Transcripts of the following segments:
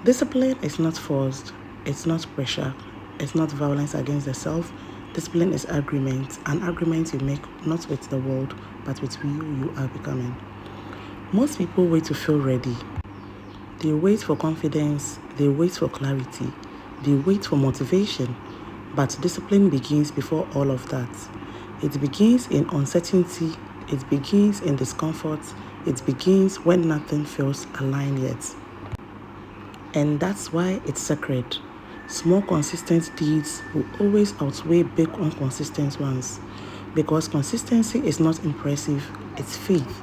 Discipline is not forced, it's not pressure, it's not violence against the self. Discipline is agreement, an agreement you make not with the world, but with who you are becoming. Most people wait to feel ready. They wait for confidence, they wait for clarity, they wait for motivation. But discipline begins before all of that. It begins in uncertainty, it begins in discomfort, it begins when nothing feels aligned yet. And that's why it's sacred. Small consistent deeds will always outweigh big inconsistent ones. Because consistency is not impressive, it's faith.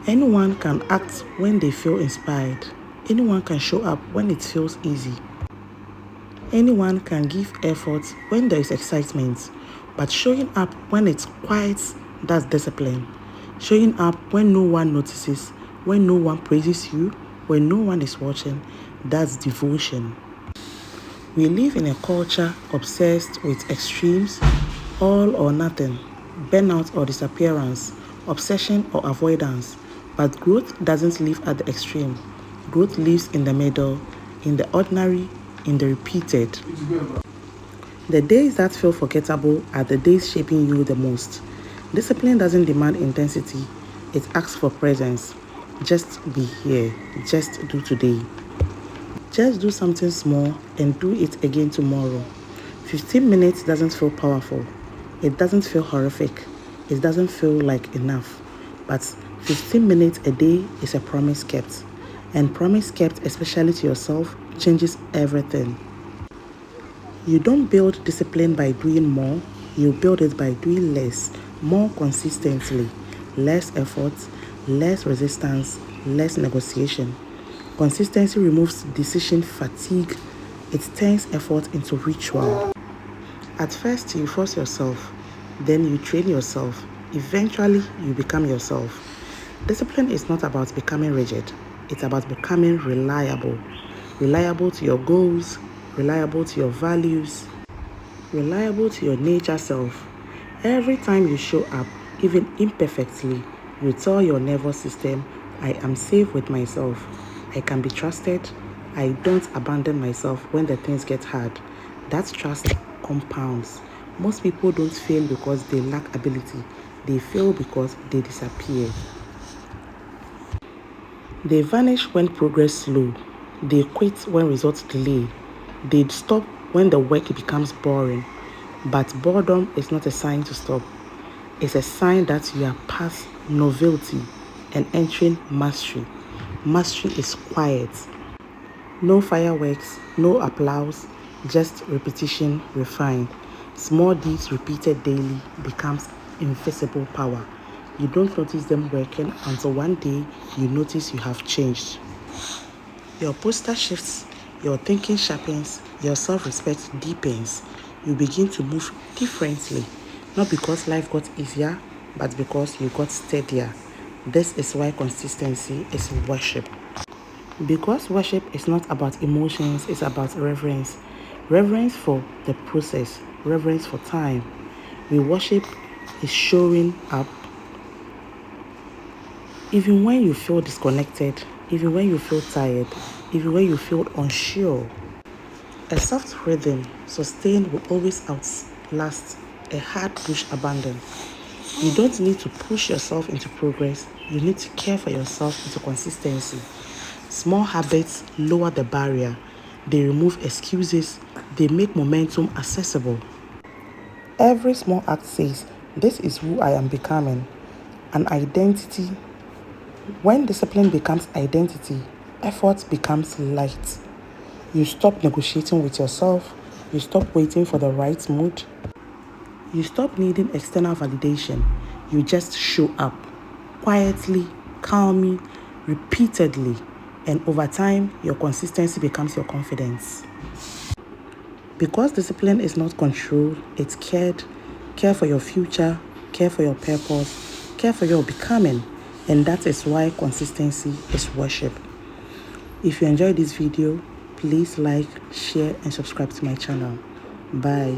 Anyone can act when they feel inspired. Anyone can show up when it feels easy. Anyone can give effort when there is excitement. But showing up when it's quiet, that's discipline. Showing up when no one notices, when no one praises you, when no one is watching, that's devotion. We live in a culture obsessed with extremes, all or nothing, burnout or disappearance, obsession or avoidance. But growth doesn't live at the extreme. Growth lives in the middle, in the ordinary, in the repeated. The days that feel forgettable are the days shaping you the most. Discipline doesn't demand intensity, it asks for presence. Just be here, just do today. Just do something small and do it again tomorrow. 15 minutes doesn't feel powerful. It doesn't feel horrific. It doesn't feel like enough. But 15 minutes a day is a promise kept. And promise kept, especially to yourself, changes everything. You don't build discipline by doing more. You build it by doing less, more consistently. Less effort, less resistance, less negotiation. Consistency removes decision fatigue. It turns effort into ritual. At first, you force yourself. Then you train yourself. Eventually, you become yourself. Discipline is not about becoming rigid. It's about becoming reliable. Reliable to your goals, reliable to your values, reliable to your nature self. Every time you show up, even imperfectly, you tell your nervous system, I am safe with myself. I can be trusted. I don't abandon myself when the things get hard. That trust compounds. Most people don't fail because they lack ability. They fail because they disappear. They vanish when progress slow. They quit when results delay. They stop when the work becomes boring. But boredom is not a sign to stop. It's a sign that you are past novelty and entering mastery. Mastery is quiet. No fireworks, no applause, just repetition refined. Small deeds repeated daily becomes invisible power. You don't notice them working until one day you notice you have changed. Your posture shifts, your thinking sharpens, your self-respect deepens. You begin to move differently, not because life got easier, but because you got steadier. This is why consistency is worship. Because worship is not about emotions, it's about reverence. Reverence for the process, reverence for time. We worship is showing up even when you feel disconnected, even when you feel tired, even when you feel unsure. A soft rhythm, sustained, will always outlast a hard push abandon. You don't need to push yourself into progress. You need to care for yourself into consistency. Small habits lower the barrier. They remove excuses. They make momentum accessible. Every small act says, this is who I am becoming. An identity. When discipline becomes identity, effort becomes light. You stop negotiating with yourself. You stop waiting for the right mood. You stop needing external validation. You just show up quietly, calmly, repeatedly, and over time, your consistency becomes your confidence. Because discipline is not control, it's cared. Care for your future, care for your purpose, care for your becoming. And that is why consistency is worship. If you enjoyed this video, please like, share, and subscribe to my channel. Bye.